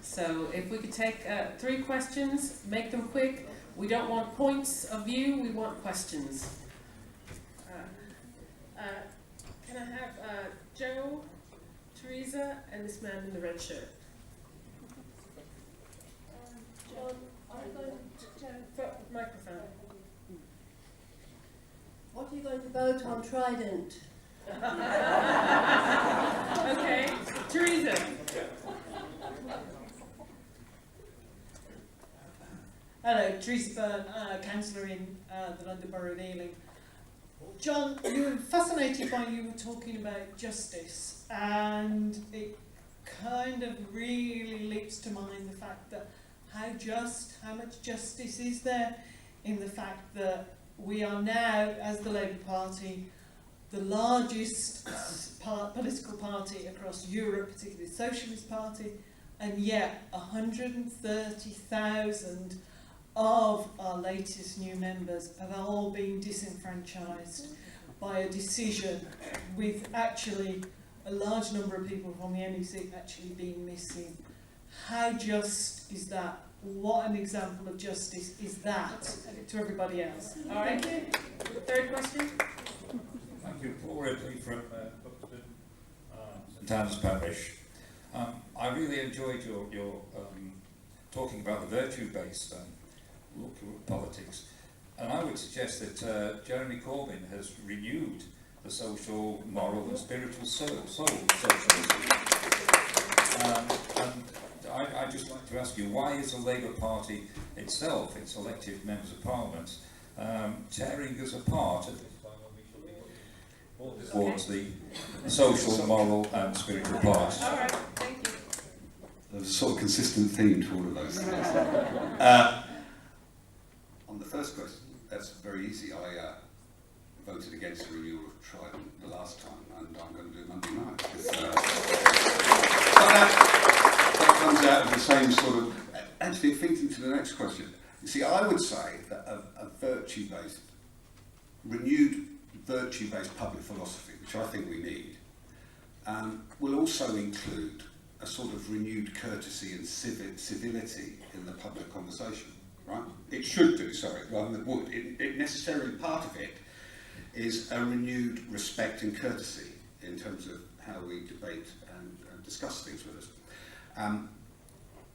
So if we could take 3 questions, make them quick. We don't want points of view, we want questions. Can I have Joe, Teresa, and this man in the red shirt? John, I'm going to microphone. What are you going to vote on Trident? Okay, Teresa. Hello, Teresa Byrne, councillor in the London Borough of Ealing. John, you were fascinated by you were talking about justice, and it kind of really leaps to mind the fact that how much justice is there in the fact that we are now, as the Labour Party, the largest political party across Europe, particularly the Socialist Party, and yet 130,000 of our latest new members have all been disenfranchised by a decision, with actually a large number of people from the NEC actually being missing. How just is that? What an example of justice is that to everybody else? All right. Third question. Thank you. Paul Ripley from Buxton, St Anne's Parish. I really enjoyed your talking about the virtue-based look at politics, and I would suggest that Jeremy Corbyn has renewed the social, moral and spiritual soul socialism. And I'd just like to ask you, why is the Labour Party itself, its elected members of Parliament, tearing us apart at this time when we should be looking towards the social, moral and spiritual part? All right, thank you. There's a sort of consistent theme to all of those things. On the first question, that's very easy. I voted against the renewal of Trident the last time, and I'm going to do it Monday night. That comes out of the same sort of... Actually, thinking to the next question, you see, I would say that a virtue-based, renewed virtue-based public philosophy, which I think we need, will also include a sort of renewed courtesy and civility in the public conversation, right? It should do, sorry, rather than it would. It necessarily, part of it is a renewed respect and courtesy in terms of how we debate and discuss things with us.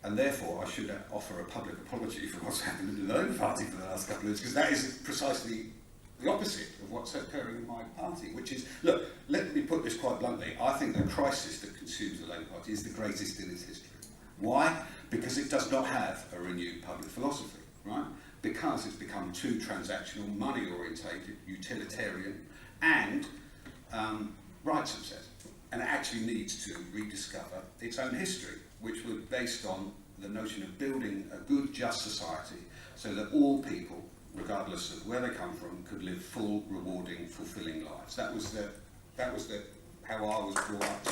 And therefore, I should offer a public apology for what's happened in the Labour Party for the last couple of years, because that is precisely the opposite of what's occurring in my party, which is, look, let me put this quite bluntly, I think the crisis that consumes the Labour Party is the greatest in its history. Why? Because it does not have a renewed public philosophy, right? Because it's become too transactional, money-orientated, utilitarian, and rights-obsessed. And it actually needs to rediscover its own history, which was based on the notion of building a good, just society so that all people, regardless of where they come from, could live full, rewarding, fulfilling lives. That was how I was brought up.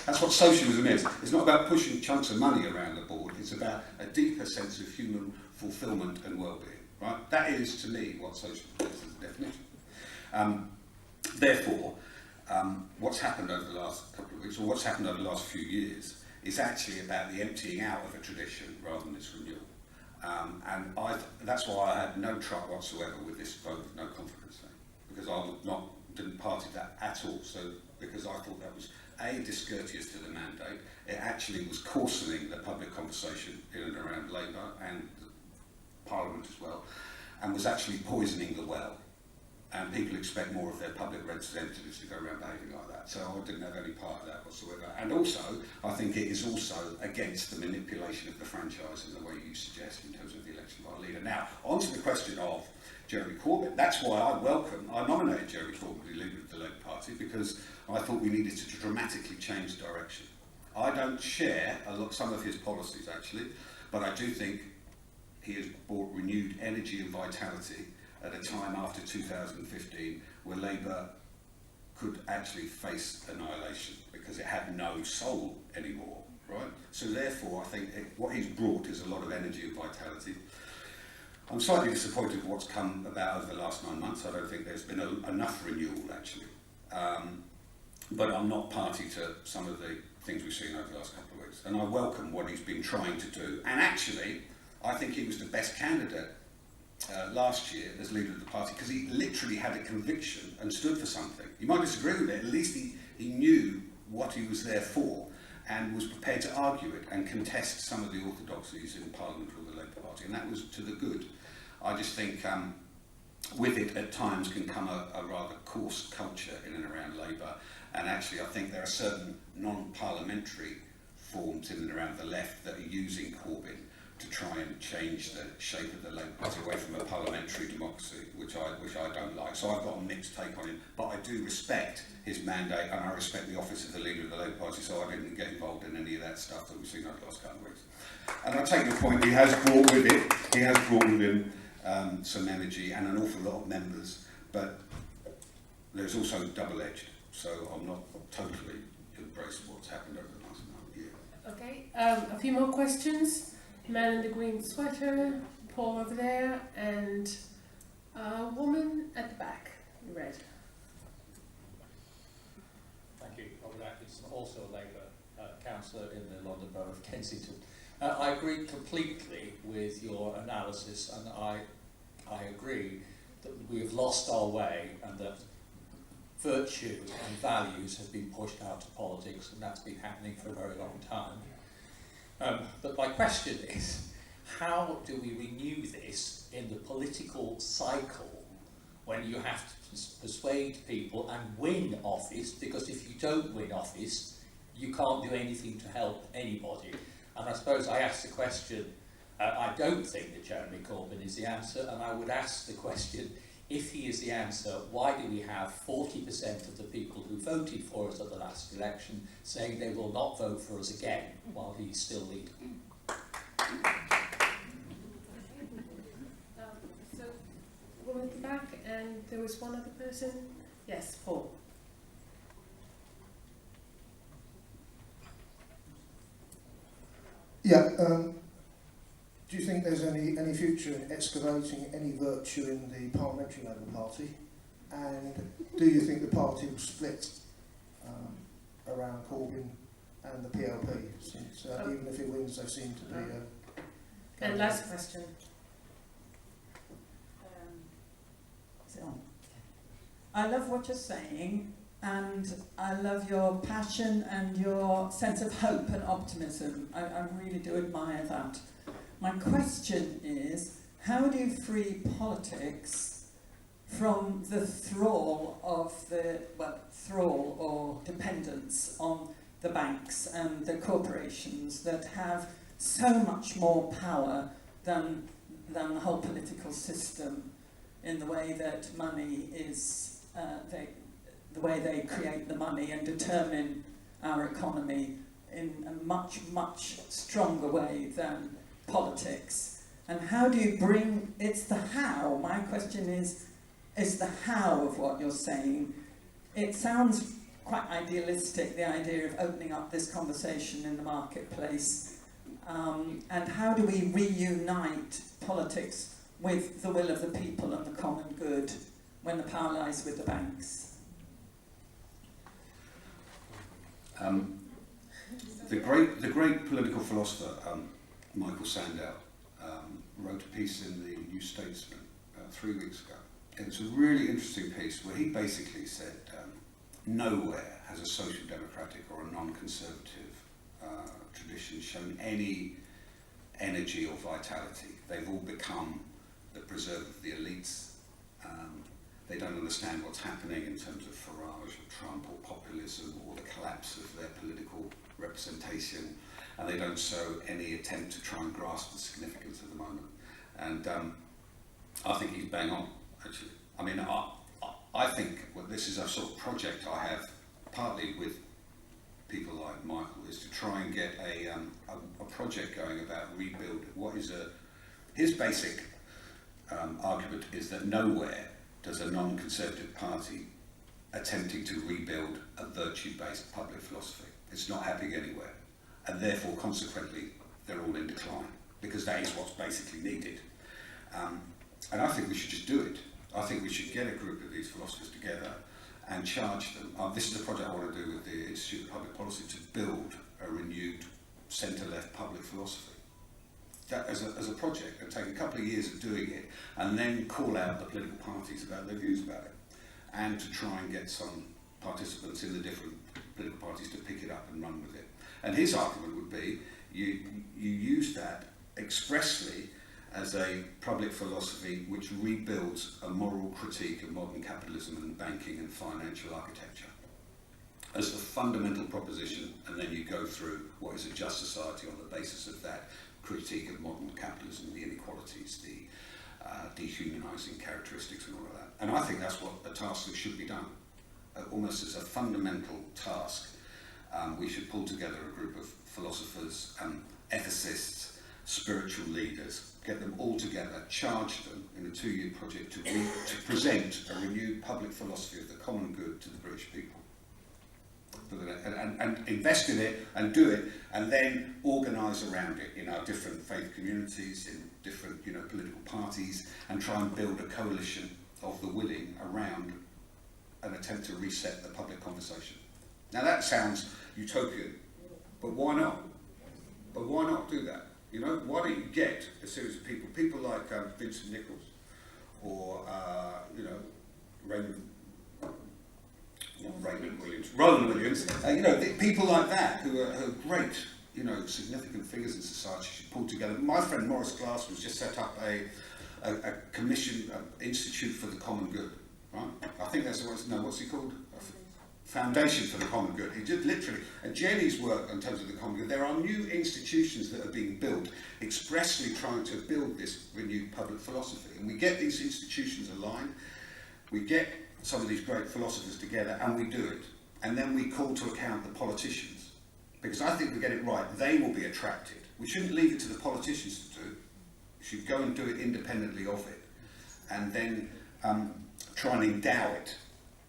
That's what socialism is. It's not about pushing chunks of money around the board. It's about a deeper sense of human fulfilment and well-being. Right? That is, to me, what socialism is as a definition. Therefore, what's happened over the last couple of weeks, or what's happened over the last few years, is actually about the emptying out of a tradition rather than its renewal. And that's why I had no trouble whatsoever with this vote of no confidence thing, because I didn't party that at all. So because I thought that was A, discourteous to the mandate, it actually was coarsening the public conversation in and around Labour and Parliament as well, and was actually poisoning the well. And people expect more of their public representatives to go around behaving like that. So I didn't have any part of that whatsoever. And also, I think it is also against the manipulation of the franchise in the way you suggest in terms of the election of our leader. Now, on to the question of Jeremy Corbyn. That's why I nominated Jeremy Corbyn to be leader of the Labour Party, because I thought we needed to dramatically change direction. I don't share some of his policies, actually, but I do think he has brought renewed energy and vitality at a time after 2015 where Labour could actually face annihilation because it had no soul anymore, right? So therefore, I think what he's brought is a lot of energy and vitality. I'm slightly disappointed with what's come about over the last 9 months. I don't think there's been enough renewal, actually. But I'm not party to some of the things we've seen over the last couple of weeks. And I welcome what he's been trying to do. And actually, I think he was the best candidate last year as leader of the party, because he literally had a conviction and stood for something. You might disagree with it, at least he knew what he was there for and was prepared to argue it and contest some of the orthodoxies in Parliament with the Labour Party, and that was to the good. I just think with it at times can come a rather coarse culture in and around Labour, and actually I think there are certain non-parliamentary forms in and around the left that are using Corbyn to try and change the shape of the Labour Party away from a parliamentary democracy, which I don't like. So I've got a mixed take on him, but I do respect his mandate, and I respect the office of the leader of the Labour Party, so I didn't get involved in any of that stuff that we've seen over the last couple of weeks. And I take your point, he has brought with him some energy and an awful lot of members, but there's also double-edged, so I'm not totally embracing what's happened over the last year. Okay, a few more questions. Man in the green sweater, Paul over there, and a woman at the back, in red. Thank you. Robert Atkinson, also a Labour councillor in the London Borough of Kensington. I agree completely with your analysis, and I agree that we have lost our way and that virtue and values have been pushed out of politics, and that's been happening for a very long time. But my question is, how do we renew this in the political cycle when you have to persuade people and win office? Because if you don't win office, you can't do anything to help anybody. And I suppose I ask the question, I don't think that Jeremy Corbyn is the answer, and I would ask the question, if he is the answer, why do we have 40% of the people who voted for us at the last election saying they will not vote for us again while he's still leader? So, woman at the back, and there was one other person. Yes, Paul. Yeah, do you think there's any future in excavating any virtue in the Parliamentary Labour Party? And do you think the party will split around Corbyn and the PLP? Since even if it wins, they seem to be... And last question. Is it on? I love what you're saying, and I love your passion and your sense of hope and optimism. I really do admire that. My question is, how do you free politics from the thrall or dependence on the banks and the corporations that have so much more power than the whole political system in the way that money is, the way they create the money and determine our economy in a much, much stronger way than politics? And how do you bring, it's the how, my question is the how of what you're saying. It sounds quite idealistic, the idea of opening up this conversation in the marketplace, and how do we reunite politics with the will of the people and the common good when the power lies with the banks? The great political philosopher Michael Sandow wrote a piece in the New Statesman 3 weeks ago. It was a really interesting piece where he basically said nowhere has a social democratic or a non-conservative tradition shown any energy or vitality. They've all become the preserve of the elites. They don't understand what's happening in terms of Farage or Trump or populism or the collapse of their political representation, and they don't show any attempt to try and grasp the significance of the moment. And I think he's bang on, actually. I mean, I think this is a sort of project I have, partly with people like Michael, is to try and get a project going about rebuild. What is his basic argument is that nowhere does a non-conservative party attempting to rebuild a virtue-based public philosophy. It's not happening anywhere, and therefore, consequently, they're all in decline, because that is what's basically needed. And I think we should just do it. I think we should get a group of these philosophers together and charge them. This is a project I want to do with the Institute of Public Policy to build a renewed centre-left public philosophy. That as a project, it'll take a couple of years of doing it and then call out the political parties about their views about it, and to try and get some participants in the different political parties to pick it up and run with it. And his argument would be, you use that expressly as a public philosophy which rebuilds a moral critique of modern capitalism and banking and financial architecture as the fundamental proposition, and then you go through what is a just society on the basis of that critique of modern capitalism, the inequalities, the dehumanising characteristics and all of that. And I think that's what a task that should be done, almost as a fundamental task. We should pull together a group of philosophers, ethicists, spiritual leaders, get them all together, charge them in a 2-year project to present a renewed public philosophy of the common good to the British people. And invest in it and do it, and then organise around it in our different faith communities, in different political parties, and try and build a coalition of the willing around an attempt to reset the public conversation. Now that sounds utopian, but why not? But why not do that? Why don't you get a series of people like Vincent Nichols, or Roland Williams, people like that who are great, significant figures in society should pull together. My friend Maurice Glass has just set up a commission, institute for the common good, right? I think that's what's he called? Foundation for the Common Good. He did literally, and Jenny's work in terms of the common good, there are new institutions that are being built expressly trying to build this renewed public philosophy. And we get these institutions aligned, we get some of these great philosophers together, and we do it. And then we call to account the politicians. Because I think we get it right, they will be attracted. We shouldn't leave it to the politicians to do. We should go and do it independently of it. And then try and endow it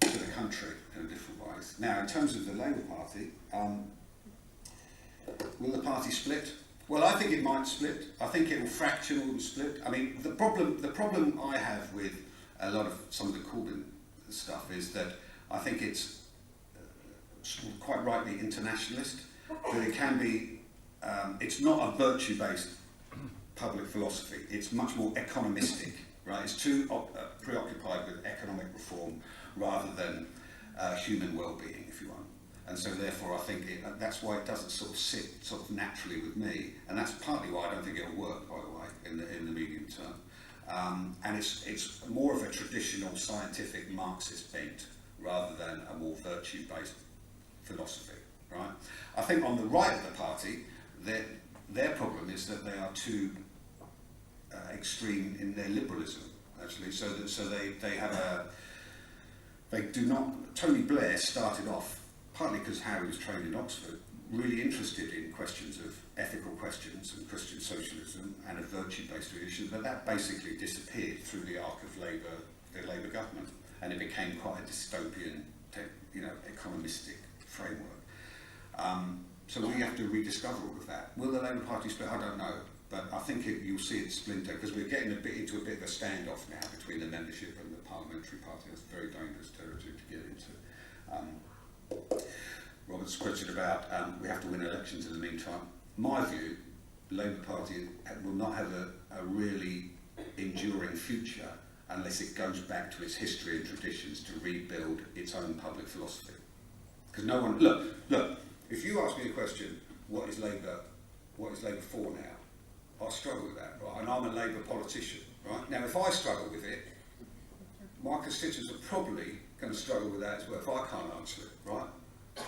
to the country in a different ways. Now, in terms of the Labour Party, will the party split? Well, I think it might split. I think it will fracture or split. I mean, the problem I have with a lot of some of the Corbyn stuff is that I think it's quite rightly internationalist, but it can be, it's not a virtue-based public philosophy. It's much more economistic, right? It's too preoccupied with economic reform rather than human well-being, if you want. And so therefore I think that's why it doesn't sort of sit sort of naturally with me, and that's partly why I don't think it'll work, by the way, in the medium term. And it's more of a traditional scientific Marxist bent rather than a more virtue-based philosophy, right? I think on the right of the party, their problem is that they are too extreme in their liberalism, actually. So they have they do not. Tony Blair started off, partly because Harry was trained in Oxford, really interested in questions of ethical questions and Christian socialism and a virtue-based tradition, but that basically disappeared through the arc of the Labour government, and it became quite a dystopian, economistic framework. So we have to rediscover all of that. Will the Labour Party split? I don't know, but I think you'll see it splinter, because we're getting into a bit of a standoff now between the membership and the parliamentary party. That's very dangerous territory to get into. Robert's question about we have to win elections in the meantime. My view, the Labour Party will not have a really enduring future unless it goes back to its history and traditions to rebuild its own public philosophy. Because no one, look, if you ask me a question, what is Labour for now? I struggle with that, right? And I'm a Labour politician, right? Now, if I struggle with it, my constituents are probably going to struggle with that as well if I can't answer it, right?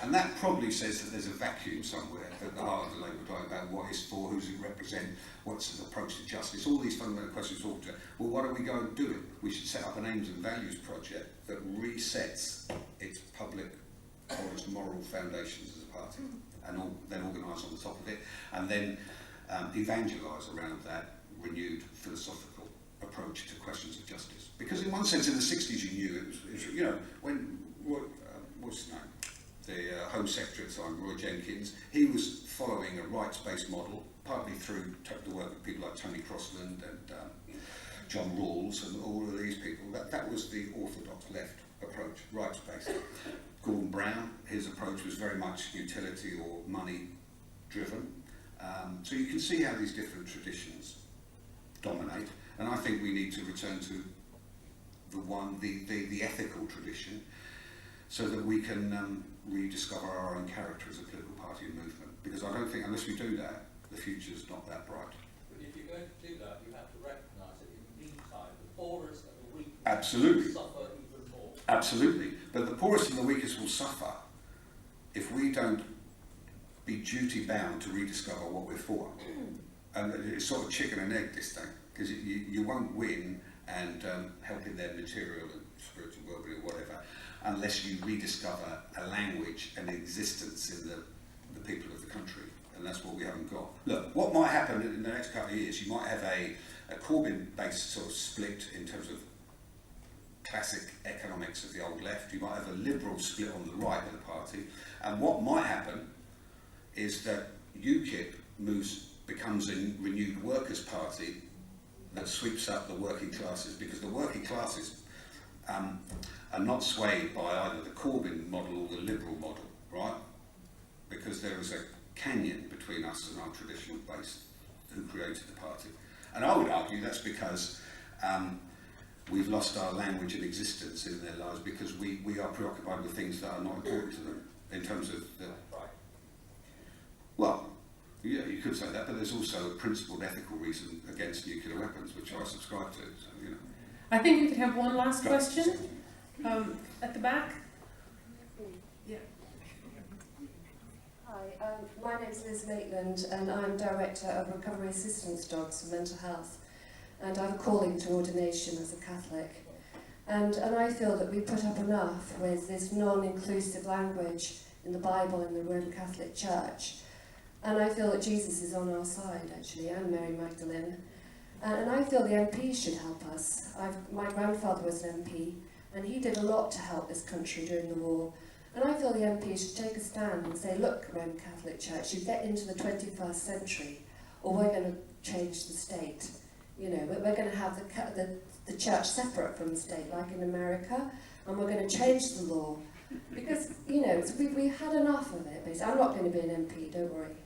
And that probably says that there's a vacuum somewhere at the heart of the Labour Party about what it's for, who's it represent, what's the approach to justice, all these fundamental questions. Well, why don't we go and do it? We should set up an aims and values project that resets its public or its moral foundations as a party, and then organise on the top of it, and then evangelise around that renewed philosophical approach to questions of justice. Because in one sense, in the 60s, you knew it was when what's his name? The Home Secretary at the time, Roy Jenkins, he was following a rights-based model, partly through the work of people like Tony Crossland and John Rawls and all of these people. That was the orthodox left approach, rights-based. Gordon Brown, his approach was very much utility or money-driven. So you can see how these different traditions dominate, and I think we need to return to the ethical tradition, so that we can rediscover our own character as a political party and movement. Because I don't think, unless we do that, the future's not that bright. But if you're going to do that, you have to recognise that in the meantime, the poorest and the weakest Absolutely. will suffer even more. Absolutely. But the poorest and the weakest will suffer if we don't be duty-bound to rediscover what we're for. And it's sort of chicken and egg, this thing, because you won't win and help in their material and spiritual well-being or whatever, unless you rediscover a language and existence in the people of the country, and that's what we haven't got. Look, what might happen in the next couple of years, you might have a Corbyn-based sort of split in terms of classic economics of the old left. You might have a liberal split on the right of the party, and what might happen is that UKIP becomes a renewed workers' party that sweeps up the working classes, because the working classes are not swayed by either the Corbyn model or the liberal model, right? Because there is a canyon between us and our traditional base who created the party. And I would argue that's because we've lost our language and existence in their lives, because we are preoccupied with things that are not important to them in terms of the... Well, yeah, you could say that, but there's also a principled ethical reason against nuclear weapons, which I subscribe to, so, you know. I think we could have one last question at the back. Yeah. Hi, my name's Liz Maitland, and I'm Director of Recovery Assistance Dogs for Mental Health. And I'm calling to ordination as a Catholic. And I feel that we put up enough with this non-inclusive language in the Bible in the Roman Catholic Church. And I feel that Jesus is on our side, actually, and Mary Magdalene. And I feel the MPs should help us. My grandfather was an MP, and he did a lot to help this country during the war. And I feel the MPs should take a stand and say, look, Roman Catholic Church, you get into the 21st century, or we're going to change the state. You know, we're going to have the church separate from the state, like in America, and we're going to change the law. Because, you know, we've had enough of it, basically. I'm not going to be an MP, don't worry.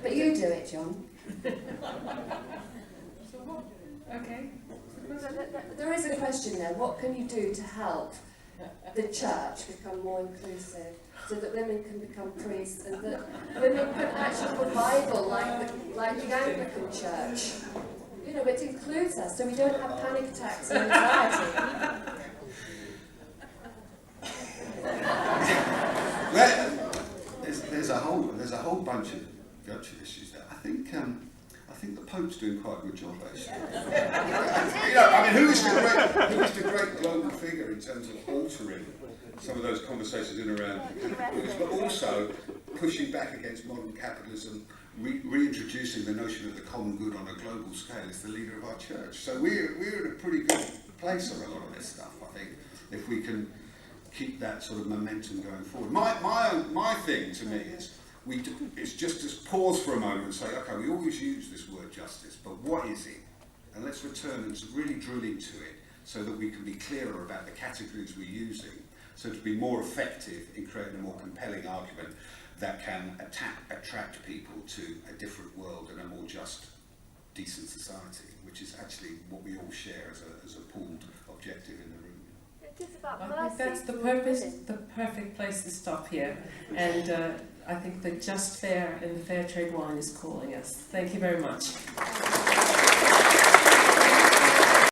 But you do it, John. So what? Okay. There is a question there. What can you do to help the church become more inclusive, so that women can become priests and that women can actually have a Bible like the Anglican Church? You know, it includes us, so we don't have panic attacks and anxiety. There's a whole bunch of virtual issues there. I think the Pope's doing quite a good job, actually. You know, I mean, who is the great global figure in terms of altering some of those conversations in and around the Catholic, but also pushing back against modern capitalism, reintroducing the notion of the common good on a global scale is the leader of our church. So we're in a pretty good place on a lot of this stuff, I think, if we can keep that sort of momentum going forward. My thing to me is just to pause for a moment and say, okay, we always use this word justice, but what is it? And let's return and really drill into it so that we can be clearer about the categories we're using, so to be more effective in creating a more compelling argument that can attract people to a different world and a more just, decent society, which is actually what we all share as a pooled objective in the room. I think that's the perfect place to stop here. And I think the just fair and the fair trade wine is calling us. Thank you very much.